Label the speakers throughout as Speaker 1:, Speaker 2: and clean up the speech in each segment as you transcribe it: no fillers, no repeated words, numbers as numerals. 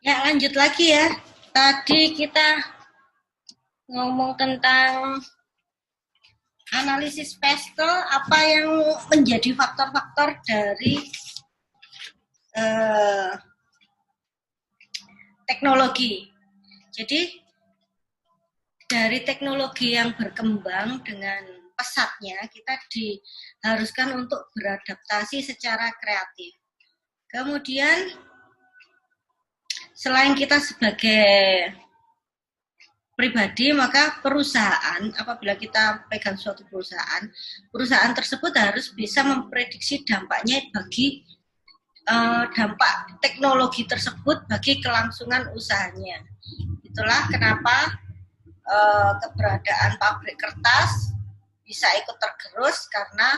Speaker 1: Ya, lanjut lagi ya. Tadi kita ngomong tentang analisis peskel, apa yang menjadi faktor-faktor dari teknologi. Jadi, dari teknologi yang berkembang dengan pesatnya, kita diharuskan untuk beradaptasi secara kreatif. Kemudian, selain kita sebagai pribadi, maka perusahaan, apabila kita pegang suatu perusahaan tersebut harus bisa memprediksi dampaknya bagi dampak teknologi tersebut bagi kelangsungan usahanya. Itulah kenapa keberadaan pabrik kertas bisa ikut tergerus karena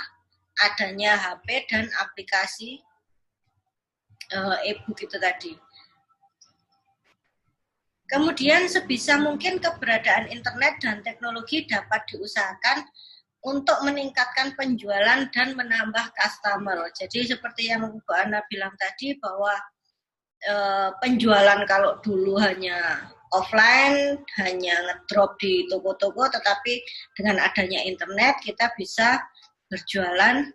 Speaker 1: adanya HP dan aplikasi e-book itu tadi. Kemudian sebisa mungkin keberadaan internet dan teknologi dapat diusahakan untuk meningkatkan penjualan dan menambah customer. Jadi seperti yang Bu Ana bilang tadi bahwa penjualan kalau dulu hanya offline, hanya ngedrop di toko-toko, tetapi dengan adanya internet kita bisa berjualan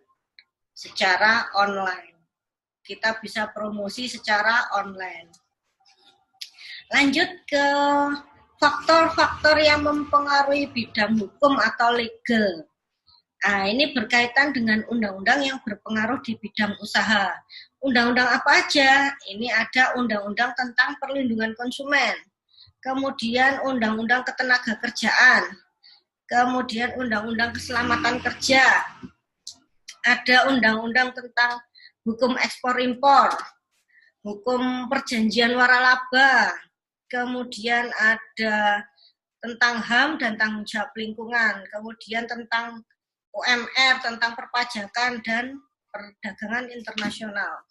Speaker 1: secara online. Kita bisa promosi secara online. Lanjut ke faktor-faktor yang mempengaruhi bidang hukum atau legal. Nah, ini berkaitan dengan undang-undang yang berpengaruh di bidang usaha. Undang-undang apa aja? Ini ada undang-undang tentang perlindungan konsumen, kemudian undang-undang ketenagakerjaan, kemudian undang-undang keselamatan kerja, ada undang-undang tentang hukum ekspor-impor, hukum perjanjian waralaba, kemudian ada tentang HAM dan tanggung jawab lingkungan, kemudian tentang UMR, tentang perpajakan dan perdagangan internasional.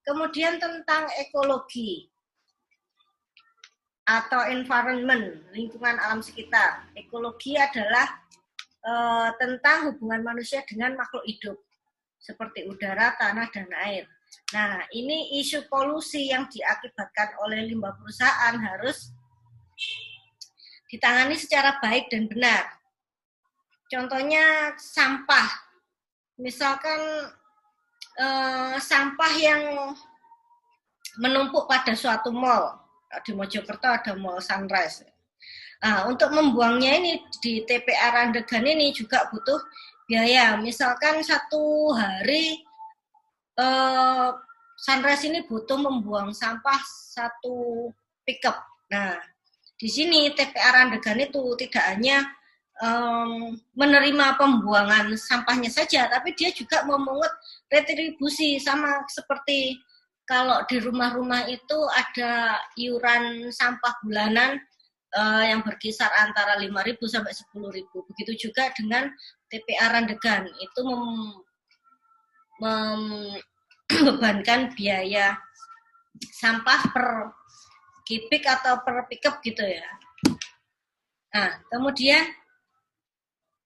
Speaker 1: Kemudian tentang ekologi atau environment, lingkungan alam sekitar. Ekologi adalah tentang hubungan manusia dengan makhluk hidup, seperti udara, tanah, dan air. Nah, ini isu polusi yang diakibatkan oleh limbah perusahaan harus ditangani secara baik dan benar. Contohnya sampah, misalkan sampah yang menumpuk pada suatu mall. Di Mojokerto ada Mall Sunrise. Nah, untuk membuangnya ini di TPA Randegan ini juga butuh biaya. Misalkan satu hari Sunrise ini butuh membuang sampah satu pickup. Nah, di sini TPA Randegan itu tidak hanya menerima pembuangan sampahnya saja, tapi dia juga memungut retribusi, sama seperti kalau di rumah-rumah itu ada iuran sampah bulanan yang berkisar antara 5.000 sampai 10.000. Begitu juga dengan TPA Randegan, itu membebankan biaya sampah per kubik atau per pickup gitu ya. Nah, kemudian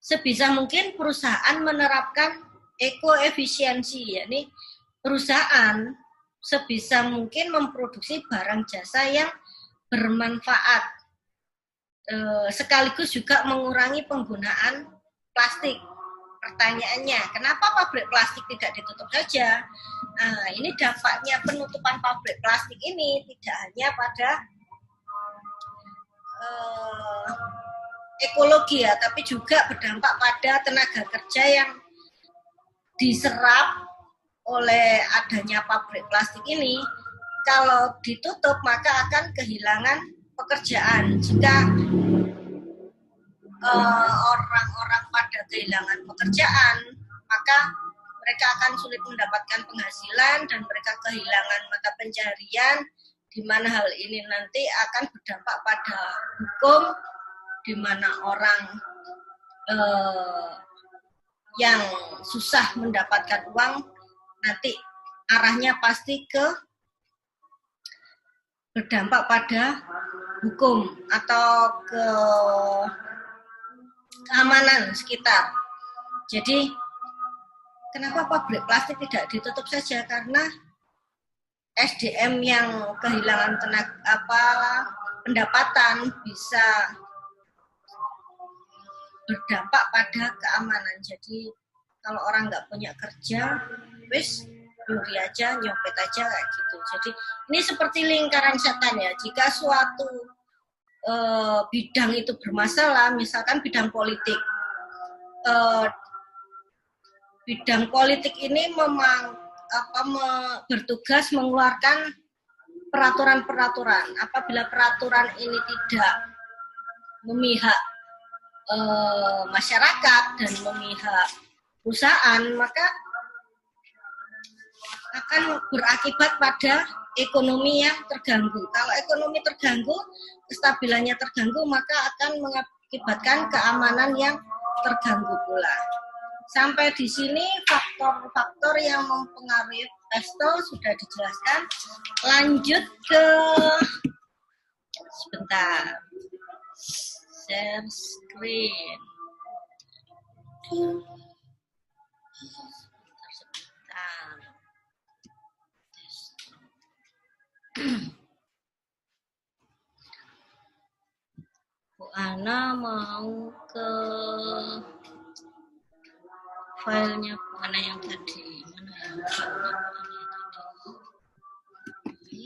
Speaker 1: sebisa mungkin perusahaan menerapkan ekoefisiensi, yakni perusahaan sebisa mungkin memproduksi barang jasa yang bermanfaat, sekaligus juga mengurangi penggunaan plastik. Pertanyaannya, kenapa pabrik plastik tidak ditutup saja? Nah, ini dampaknya penutupan pabrik plastik ini tidak hanya pada ekologi ya, tapi juga berdampak pada tenaga kerja yang diserap oleh adanya pabrik plastik ini. Kalau ditutup maka akan kehilangan pekerjaan. Jika orang-orang pada kehilangan pekerjaan, maka mereka akan sulit mendapatkan penghasilan dan mereka kehilangan mata pencaharian, di mana hal ini nanti akan berdampak pada hukum, di mana orang yang susah mendapatkan uang nanti arahnya pasti berdampak pada hukum atau ke keamanan sekitar. Jadi kenapa pabrik plastik tidak ditutup saja? Karena SDM yang kehilangan pendapatan bisa berdampak pada keamanan. Jadi kalau orang nggak punya kerja, wis nyuri aja, nyopet aja kayak gitu. Jadi ini seperti lingkaran setan ya. Jika suatu bidang itu bermasalah, misalkan bidang politik, bidang politik ini memang bertugas mengeluarkan peraturan-peraturan. Apabila peraturan ini tidak memihak masyarakat dan memihak perusahaan, maka akan berakibat pada ekonomi yang terganggu. Kalau ekonomi terganggu, kestabilannya terganggu, maka akan mengakibatkan keamanan yang terganggu pula. Sampai di sini faktor-faktor yang mempengaruhi pesto sudah dijelaskan. Lanjut ke sebentar. Share screen. Sebentar. Bu Ana mau ke filenya Bu Ana yang tadi. Mana yang filenya Bu Ana tadi?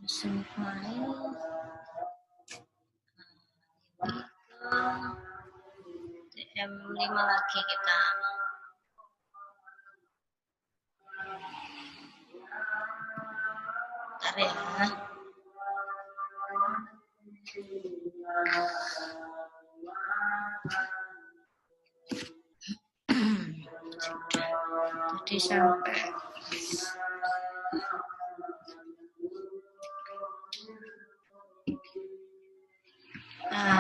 Speaker 1: Mesin file. DM5 lagi kita. Bentar ya. Jadi sampai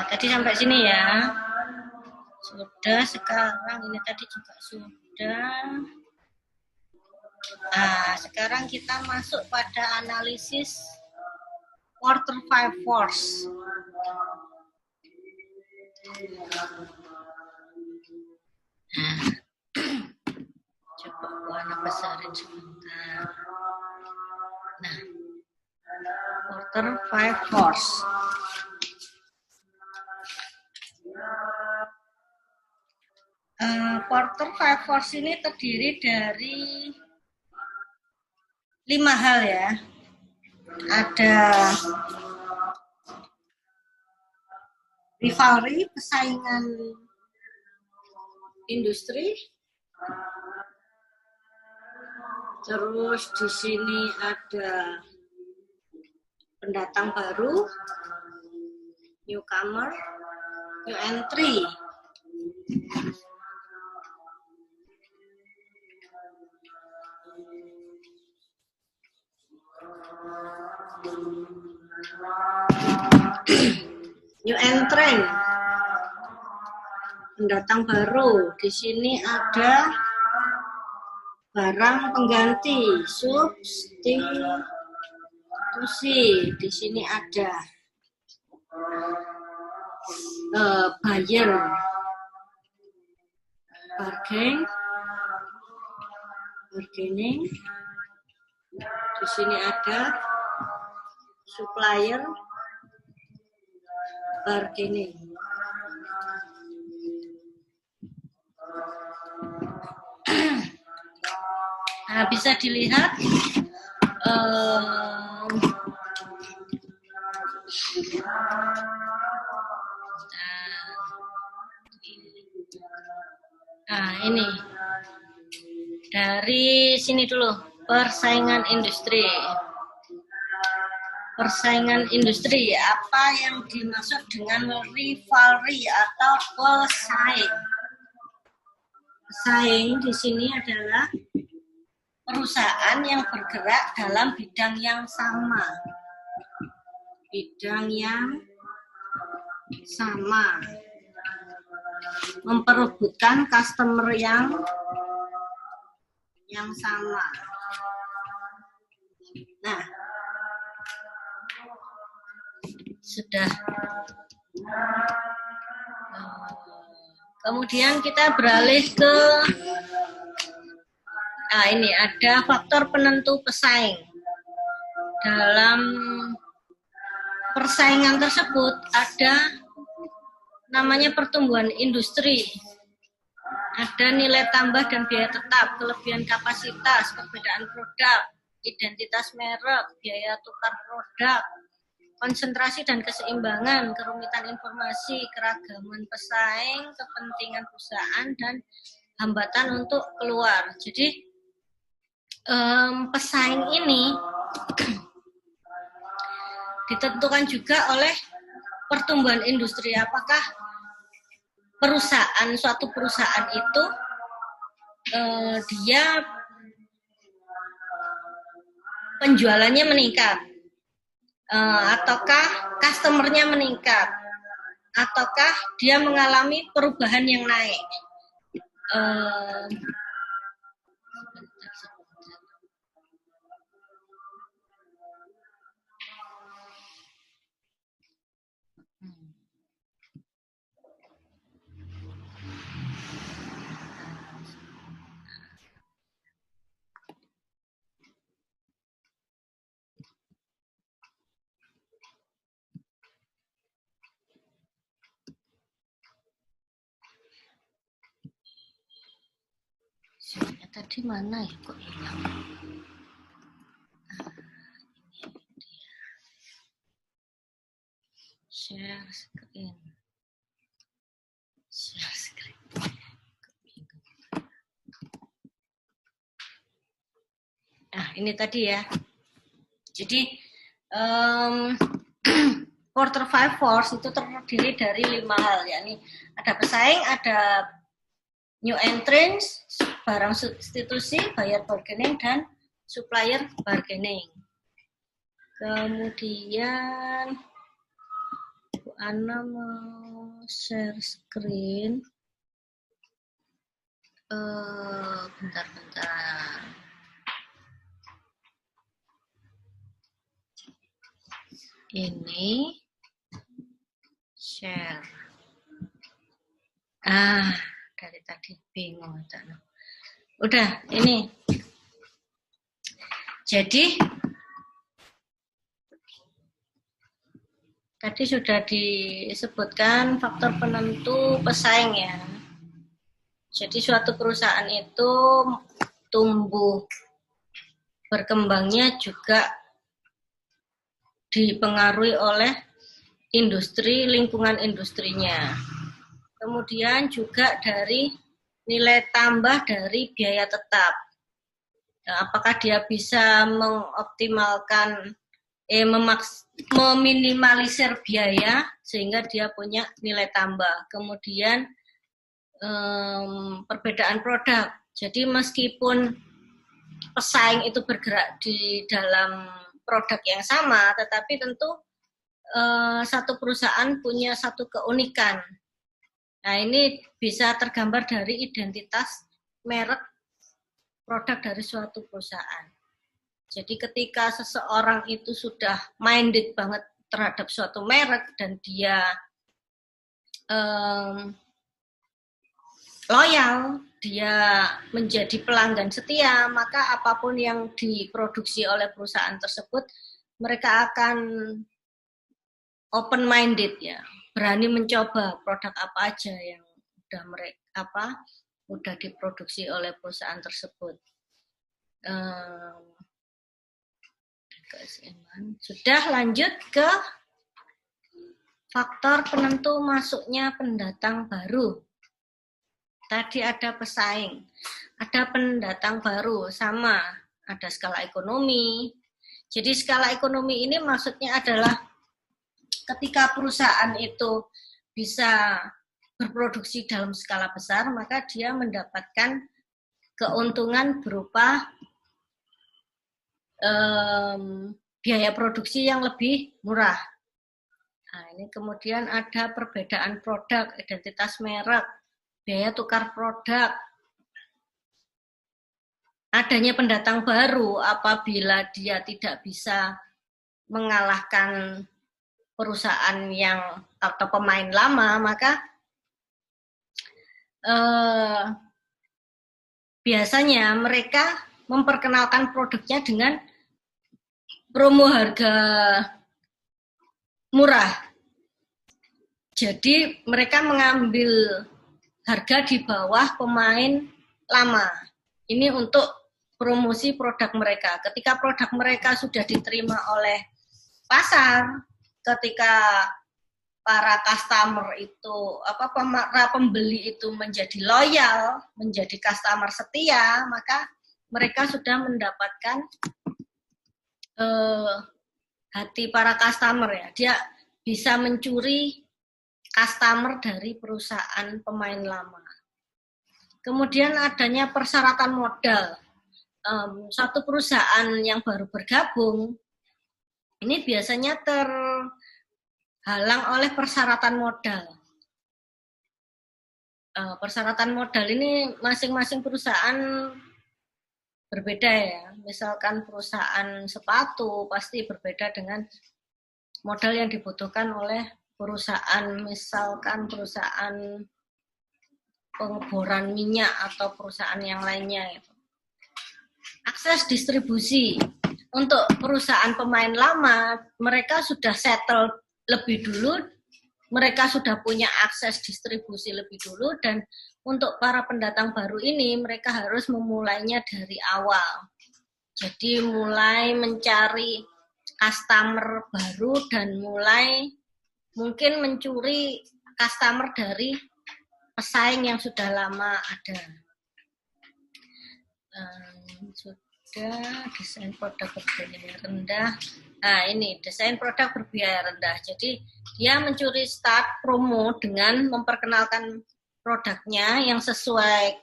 Speaker 1: tadi sampai sini ya. Sudah, sekarang ini tadi juga sudah. Sekarang kita masuk pada analisis quarter 5 force. Coba gua besarin sebentar. Nah, quarter 5 force. Quarter 5 force ini terdiri dari 5 hal ya. Ada rivalry, persaingan industri. Terus di sini ada pendatang baru, newcomer, new entry. New entrant, pendatang baru. Di sini ada barang pengganti, substitusi. Di sini ada buyer, bargaining. Di sini ada supplier, bargaining. Nah, bisa dilihat ini dari sini dulu, persaingan industri. Persaingan industri, apa yang dimaksud dengan rivalry atau pesaing? Pesaing di sini adalah perusahaan yang bergerak dalam bidang yang sama. Bidang yang sama. Memperebutkan customer yang sama. Nah, sudah. Kemudian kita beralih ke ini ada faktor penentu pesaing. Dalam persaingan tersebut ada namanya pertumbuhan industri. Ada nilai tambah dan biaya tetap, kelebihan kapasitas, perbedaan produk, identitas merek, biaya tukar produk, konsentrasi dan keseimbangan, kerumitan informasi, keragaman pesaing, kepentingan perusahaan, dan hambatan untuk keluar. Jadi pesaing ini ditentukan juga oleh pertumbuhan industri. Apakah suatu perusahaan itu dia penjualannya meningkat, ataukah customernya meningkat, ataukah dia mengalami perubahan yang naik. Tadi mana ya kok hilang? Share screen. Share screen. Ini tadi ya. Jadi quarter five force itu terdiri dari 5 hal, yakni ada pesaing, ada new entrants, barang substitusi, buyer bargaining, dan supplier bargaining. Kemudian Bu Ana mau share screen. Bentar. Ini share. Dari tadi bingung. Udah, ini. Jadi tadi sudah disebutkan faktor penentu pesaing ya. Jadi suatu perusahaan itu tumbuh berkembangnya juga dipengaruhi oleh industri, lingkungan industrinya. Kemudian juga dari nilai tambah dari biaya tetap. Nah, apakah dia bisa mengoptimalkan, meminimalisir biaya sehingga dia punya nilai tambah. Kemudian perbedaan produk. Jadi meskipun pesaing itu bergerak di dalam produk yang sama, tetapi tentu satu perusahaan punya satu keunikan. Nah, ini bisa tergambar dari identitas merek produk dari suatu perusahaan. Jadi ketika seseorang itu sudah minded banget terhadap suatu merek dan dia loyal, dia menjadi pelanggan setia, maka apapun yang diproduksi oleh perusahaan tersebut, mereka akan open minded ya, berani mencoba produk apa aja yang udah diproduksi oleh perusahaan tersebut. Sudah, lanjut ke faktor penentu masuknya pendatang baru. Tadi ada pesaing, ada pendatang baru, sama ada skala ekonomi. Jadi skala ekonomi ini maksudnya adalah ketika perusahaan itu bisa berproduksi dalam skala besar, maka dia mendapatkan keuntungan berupa biaya produksi yang lebih murah. Nah, ini kemudian ada perbedaan produk, identitas merek, biaya tukar produk. Adanya pendatang baru apabila dia tidak bisa mengalahkan perusahaan yang atau pemain lama, maka biasanya mereka memperkenalkan produknya dengan promo harga murah. Jadi mereka mengambil harga di bawah pemain lama. Ini untuk promosi produk mereka. Ketika produk mereka sudah diterima oleh pasar, ketika para customer itu para pembeli itu menjadi loyal, menjadi customer setia, maka mereka sudah mendapatkan hati para customer ya. Dia bisa mencuri customer dari perusahaan pemain lama. Kemudian adanya persyaratan modal. Satu perusahaan yang baru bergabung ini biasanya terhalang oleh persyaratan modal. Persyaratan modal ini masing-masing perusahaan berbeda ya. Misalkan perusahaan sepatu pasti berbeda dengan modal yang dibutuhkan oleh perusahaan, misalkan perusahaan pengeboran minyak atau perusahaan yang lainnya. Akses distribusi. Untuk perusahaan pemain lama, mereka sudah settle lebih dulu, mereka sudah punya akses distribusi lebih dulu, dan untuk para pendatang baru ini, mereka harus memulainya dari awal. Jadi mulai mencari customer baru dan mulai mungkin mencuri customer dari pesaing yang sudah lama ada. Sudah desain produk berbiaya rendah. Nah ini desain produk berbiaya rendah. Jadi dia mencuri start promo dengan memperkenalkan produknya yang sesuai,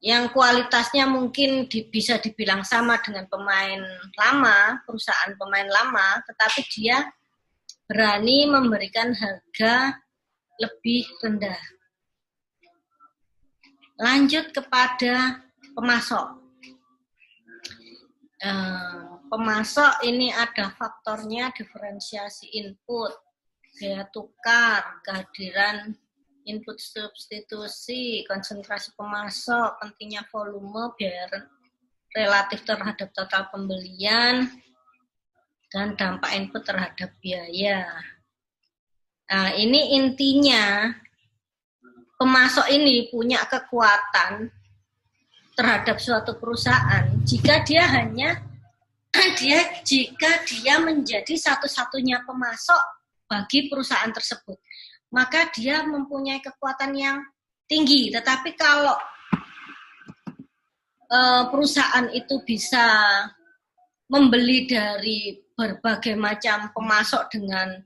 Speaker 1: yang kualitasnya mungkin bisa dibilang sama dengan pemain lama, perusahaan pemain lama, tetapi dia berani memberikan harga lebih rendah. Lanjut kepada pemasok. Pemasok ini ada faktornya diferensiasi input, biaya tukar, kehadiran input substitusi, konsentrasi pemasok, pentingnya volume, biaya relatif terhadap total pembelian, dan dampak input terhadap biaya. Nah, ini intinya pemasok ini punya kekuatan terhadap suatu perusahaan jika dia menjadi satu-satunya pemasok bagi perusahaan tersebut, maka dia mempunyai kekuatan yang tinggi. Tetapi kalau perusahaan itu bisa membeli dari berbagai macam pemasok dengan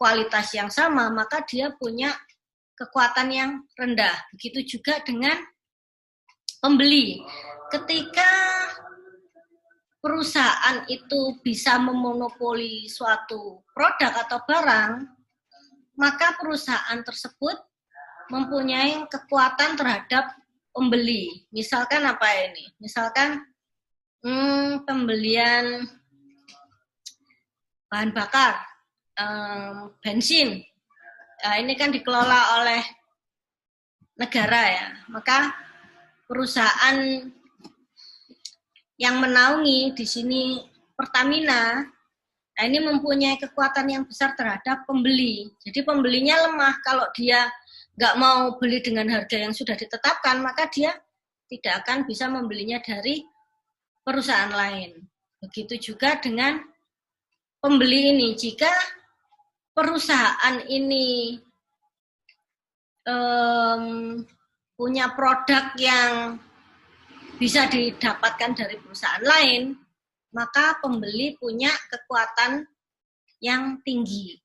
Speaker 1: kualitas yang sama, maka dia punya kekuatan yang rendah. Begitu juga dengan pembeli. Ketika perusahaan itu bisa memonopoli suatu produk atau barang, maka perusahaan tersebut mempunyai kekuatan terhadap pembeli. Misalkan apa ini? Misalkan pembelian bahan bakar, bensin. Nah, ini kan dikelola oleh negara ya. Maka perusahaan yang menaungi di sini Pertamina, nah ini mempunyai kekuatan yang besar terhadap pembeli. Jadi pembelinya lemah. Kalau dia nggak mau beli dengan harga yang sudah ditetapkan, maka dia tidak akan bisa membelinya dari perusahaan lain. Begitu juga dengan pembeli ini. Jika perusahaan ini punya produk yang bisa didapatkan dari perusahaan lain, maka pembeli punya kekuatan yang tinggi.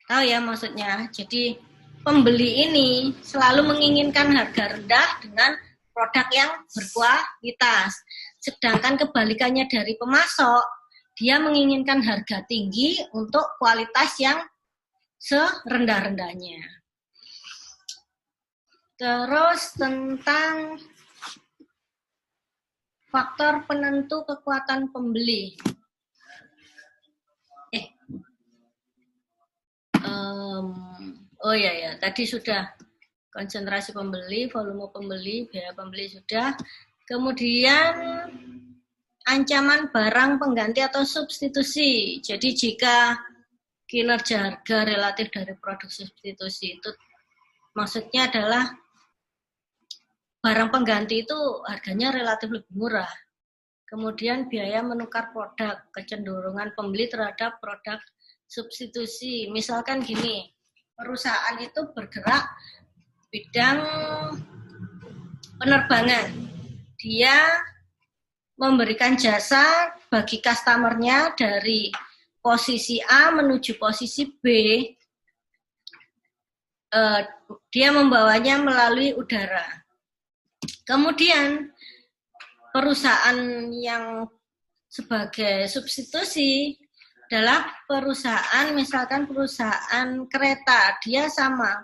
Speaker 1: Tahu ya maksudnya? Jadi pembeli ini selalu menginginkan harga rendah dengan produk yang berkualitas. Sedangkan kebalikannya dari pemasok, dia menginginkan harga tinggi untuk kualitas yang serendah-rendahnya. Terus tentang faktor penentu kekuatan pembeli. Oh ya ya, tadi sudah konsentrasi pembeli, volume pembeli, biaya pembeli sudah. Kemudian ancaman barang pengganti atau substitusi. Jadi jika kinerja harga relatif dari produk substitusi itu maksudnya adalah barang pengganti itu harganya relatif lebih murah. Kemudian biaya menukar produk, kecenderungan pembeli terhadap produk substitusi. Misalkan gini, perusahaan itu bergerak bidang penerbangan. Dia memberikan jasa bagi customer-nya dari posisi A menuju posisi B. Dia membawanya melalui udara. Kemudian perusahaan yang sebagai substitusi adalah perusahaan, misalkan perusahaan kereta, dia sama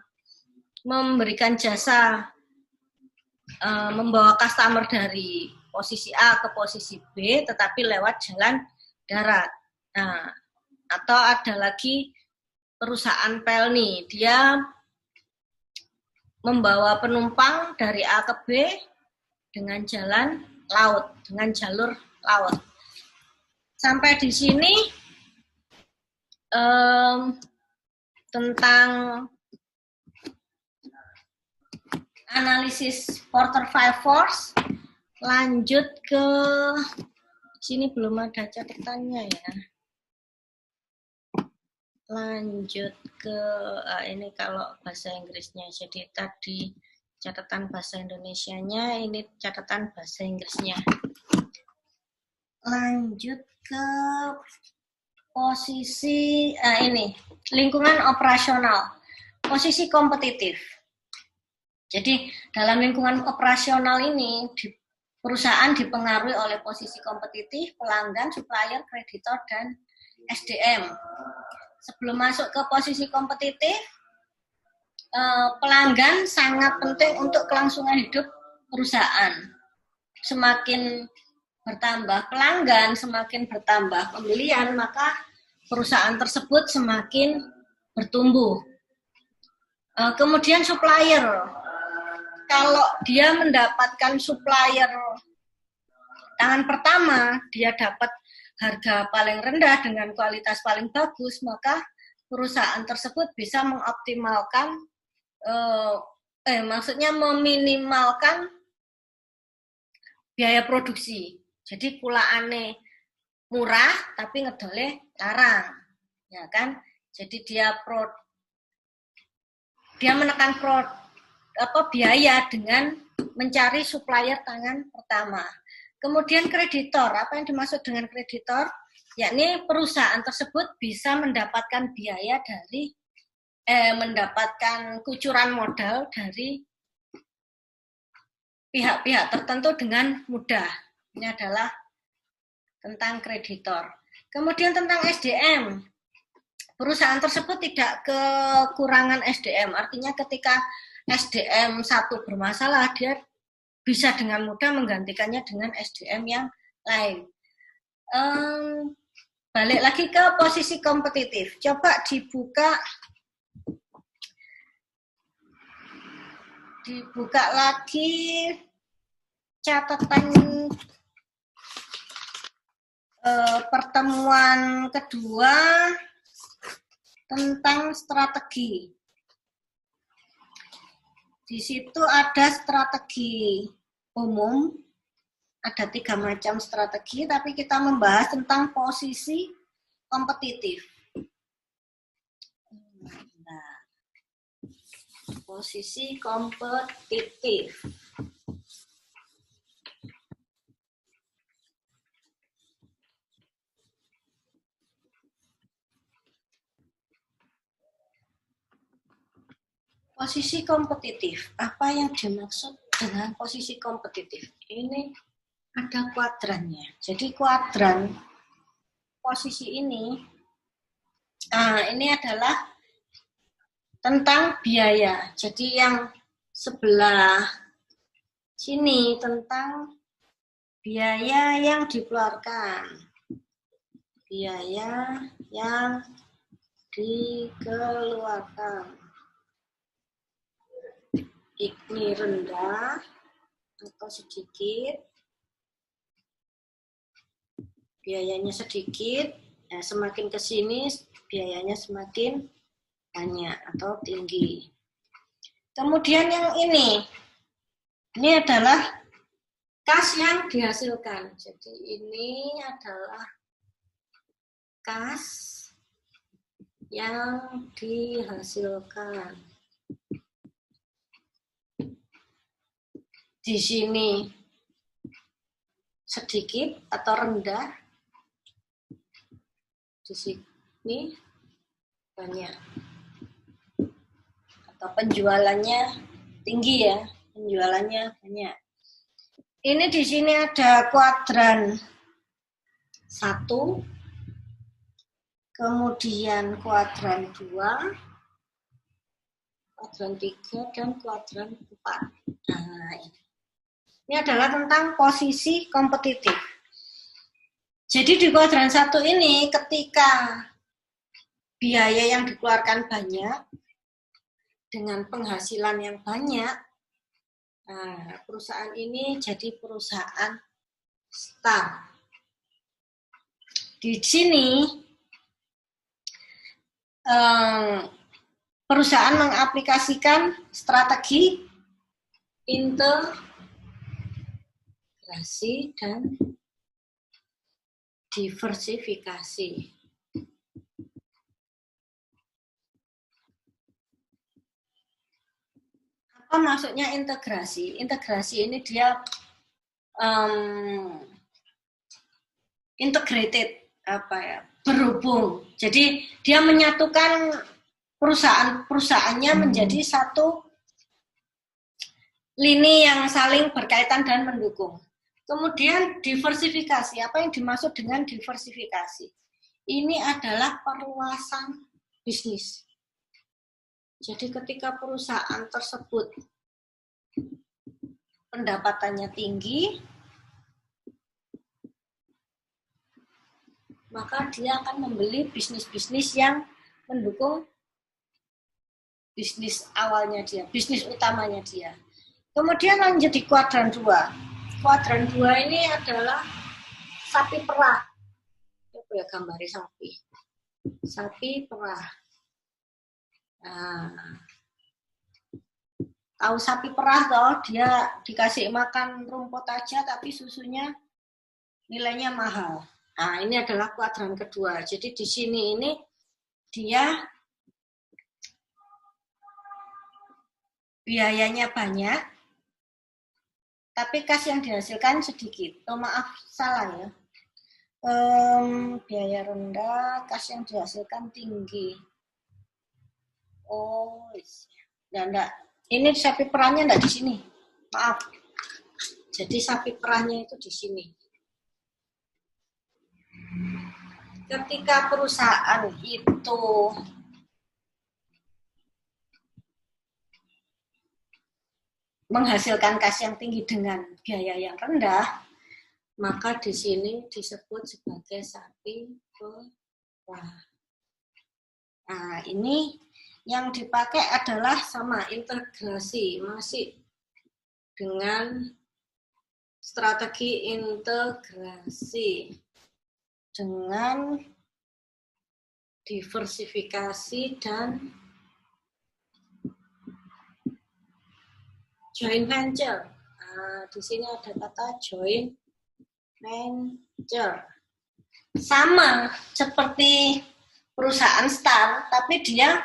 Speaker 1: memberikan jasa membawa customer dari posisi A ke posisi B, tetapi lewat jalan darat. Nah, atau ada lagi perusahaan pelni, dia membawa penumpang dari A ke B dengan jalan laut, dengan jalur laut. Sampai di sini tentang analisis quarter five force. Lanjut ke sini, belum ada catatannya ya. Lanjut ke ini kalau bahasa Inggrisnya. Jadi tadi catatan bahasa Indonesianya, ini catatan bahasa Inggrisnya. Lanjut ke posisi ini, lingkungan operasional, posisi kompetitif. Jadi dalam lingkungan operasional ini, perusahaan dipengaruhi oleh posisi kompetitif, pelanggan, supplier, kreditor, dan SDM. Sebelum masuk ke posisi kompetitif, pelanggan sangat penting untuk kelangsungan hidup perusahaan. Semakin bertambah pelanggan, semakin bertambah pembelian, maka perusahaan tersebut semakin bertumbuh. Kemudian supplier, kalau dia mendapatkan supplier tangan pertama, dia dapat harga paling rendah dengan kualitas paling bagus, maka perusahaan tersebut bisa mengoptimalkan, maksudnya meminimalkan biaya produksi. Jadi kulaane murah tapi ngedole larang, ya kan? Jadi dia menekan biaya dengan mencari supplier tangan pertama. Kemudian kreditor, apa yang dimaksud dengan kreditor? Yakni perusahaan tersebut bisa mendapatkan biaya dari mendapatkan kucuran modal dari pihak-pihak tertentu dengan mudah. Ini adalah tentang kreditor. Kemudian tentang SDM. Perusahaan tersebut tidak kekurangan SDM. Artinya ketika SDM satu bermasalah, dia bisa dengan mudah menggantikannya dengan SDM yang lain. Balik lagi ke posisi kompetitif. Coba dibuka lagi catatan pertemuan kedua tentang strategi. Di situ ada strategi umum, ada 3 macam strategi, tapi kita membahas tentang posisi kompetitif. Nah, posisi kompetitif. Posisi kompetitif, apa yang dimaksud dengan posisi kompetitif? Ini ada kuadrannya. Jadi kuadran posisi ini adalah tentang biaya. Jadi yang sebelah sini tentang biaya yang dikeluarkan. Biaya yang dikeluarkan. ini rendah atau sedikit, biayanya sedikit, nah, semakin ke sini biayanya semakin banyak atau tinggi. Kemudian yang ini adalah kas yang dihasilkan. Jadi ini adalah kas yang dihasilkan. Di sini sedikit atau rendah, di sini banyak atau penjualannya tinggi ya, penjualannya banyak. Ini di sini ada kuadran 1, kemudian kuadran 2, kuadran 3, dan kuadran 4. Nah, ini adalah tentang posisi kompetitif. Jadi di kuadran 1 ini ketika biaya yang dikeluarkan banyak dengan penghasilan yang banyak, nah, perusahaan ini jadi perusahaan star. Di sini perusahaan mengaplikasikan strategi integrasi dan diversifikasi. Apa maksudnya integrasi? Integrasi ini dia integrated, berhubung. Jadi dia menyatukan perusahaannya menjadi satu lini yang saling berkaitan dan mendukung. Kemudian diversifikasi. Apa yang dimaksud dengan diversifikasi? Ini adalah perluasan bisnis. Jadi ketika perusahaan tersebut pendapatannya tinggi, maka dia akan membeli bisnis-bisnis yang mendukung bisnis awalnya dia, bisnis utamanya dia. Kemudian lanjut di kuadran 2. Kuadran 2 ini adalah sapi perah. Coba ya gambari sapi. Sapi perah. Nah, tahu sapi perah toh, dia dikasih makan rumput aja tapi susunya nilainya mahal. Nah, ini adalah kuadran kedua. Jadi di sini ini dia biayanya banyak, tapi kas yang dihasilkan sedikit. Oh maaf, salah ya. Biaya rendah, kas yang dihasilkan tinggi. Oh, enggak. Ini sapi perahnya enggak di sini. Maaf. Jadi sapi perahnya itu di sini. Ketika perusahaan itu menghasilkan kas yang tinggi dengan biaya yang rendah, maka di sini disebut sebagai sapi perah. Nah, ini yang dipakai adalah sama integrasi, masih dengan strategi integrasi dengan diversifikasi dan joint venture. Nah, di sini ada kata joint venture. Sama seperti perusahaan star, tapi dia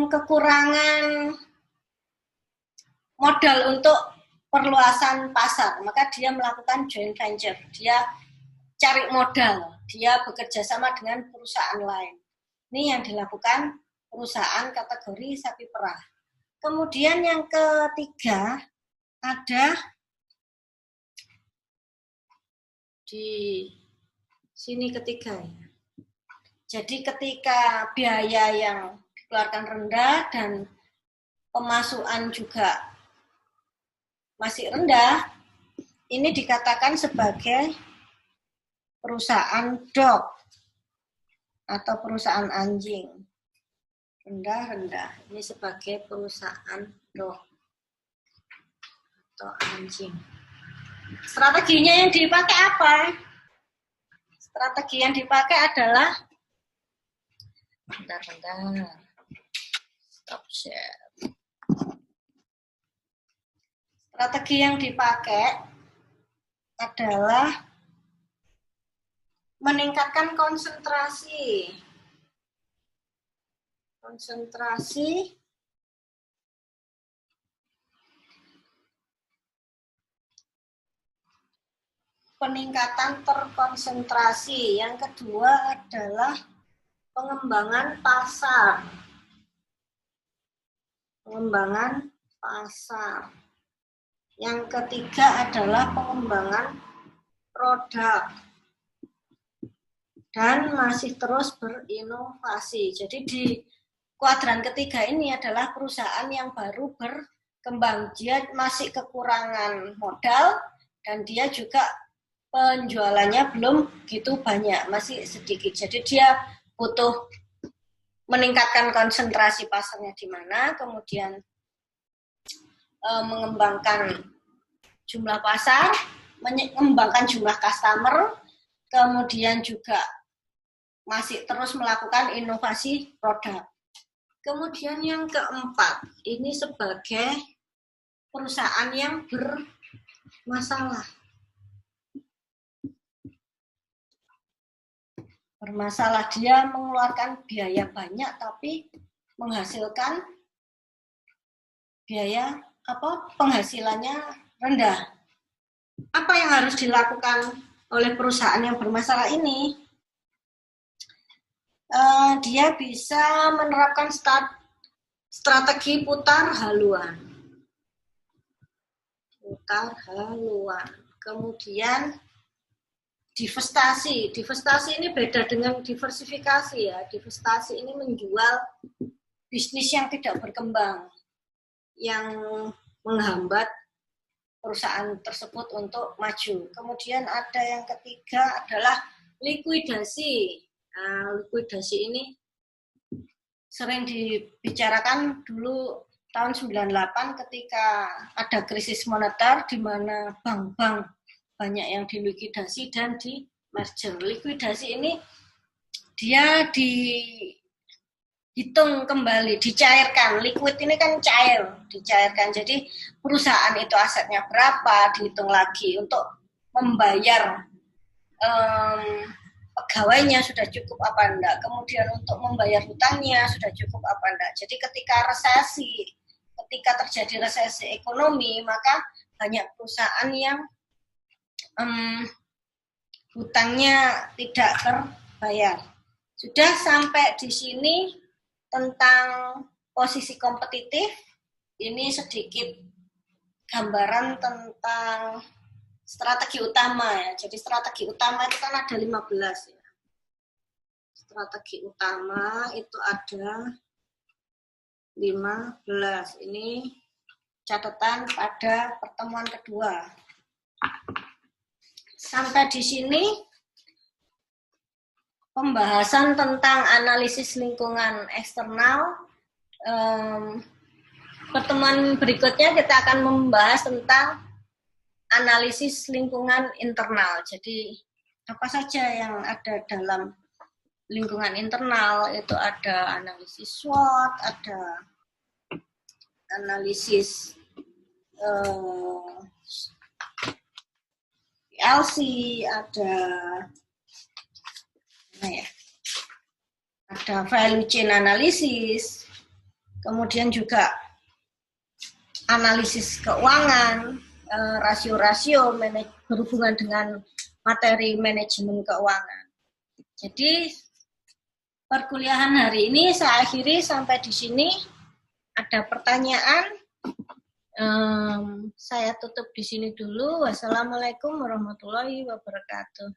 Speaker 1: kekurangan modal untuk perluasan pasar. Maka dia melakukan joint venture. Dia cari modal. Dia bekerja sama dengan perusahaan lain. Ini yang dilakukan perusahaan kategori sapi perah. Kemudian yang ketiga ada di sini ketiga ya. Jadi ketika biaya yang dikeluarkan rendah dan pemasukan juga masih rendah, ini dikatakan sebagai perusahaan dog atau perusahaan anjing. Rendah-rendah. Ini sebagai perusahaan dog. Atau anjing. Strateginya yang dipakai apa? Strategi yang dipakai adalah bentar. Stop share. Strategi yang dipakai adalah meningkatkan konsentrasi. Peningkatan terkonsentrasi. Yang kedua adalah pengembangan pasar. Yang ketiga adalah pengembangan produk. Dan masih terus berinovasi. Jadi di kuadran ketiga ini adalah perusahaan yang baru berkembang. Dia masih kekurangan modal dan dia juga penjualannya belum gitu banyak, masih sedikit. Jadi dia butuh meningkatkan konsentrasi pasarnya di mana, kemudian mengembangkan jumlah pasar, mengembangkan jumlah customer, kemudian juga masih terus melakukan inovasi produk. Kemudian yang keempat, ini sebagai perusahaan yang bermasalah. Dia mengeluarkan biaya banyak tapi menghasilkan penghasilannya rendah. Apa yang harus dilakukan oleh perusahaan yang bermasalah ini? Dia bisa menerapkan strategi putar haluan. Kemudian divestasi. Divestasi ini beda dengan diversifikasi ya. Divestasi ini menjual bisnis yang tidak berkembang, yang menghambat perusahaan tersebut untuk maju. Kemudian ada yang ketiga adalah likuidasi. Nah, likuidasi ini sering dibicarakan dulu tahun 98 ketika ada krisis moneter di mana bank-bank banyak yang dilikuidasi dan di merger. Likuidasi ini dia dihitung kembali, dicairkan. Liquid ini kan cair, dicairkan. Jadi perusahaan itu asetnya berapa, dihitung lagi untuk membayar pegawainya sudah cukup apa enggak, kemudian untuk membayar hutangnya sudah cukup apa enggak. Jadi ketika terjadi resesi ekonomi, maka banyak perusahaan yang hutangnya tidak terbayar. Sudah sampai di sini tentang posisi kompetitif. Ini sedikit gambaran tentang strategi utama ya. Jadi strategi utama itu kan ada 15 ya. Strategi utama itu ada 15. Ini catatan pada pertemuan kedua. Sampai di sini pembahasan tentang analisis lingkungan eksternal. Pertemuan berikutnya kita akan membahas tentang analisis lingkungan internal. Jadi apa saja yang ada dalam lingkungan internal, itu ada analisis SWOT, ada analisis PLC, ada value chain analysis, kemudian juga analisis keuangan, rasio-rasio berhubungan dengan materi manajemen keuangan. Jadi perkuliahan hari ini saya akhiri sampai di sini. Ada pertanyaan? Saya tutup di sini dulu. Wassalamualaikum warahmatullahi wabarakatuh.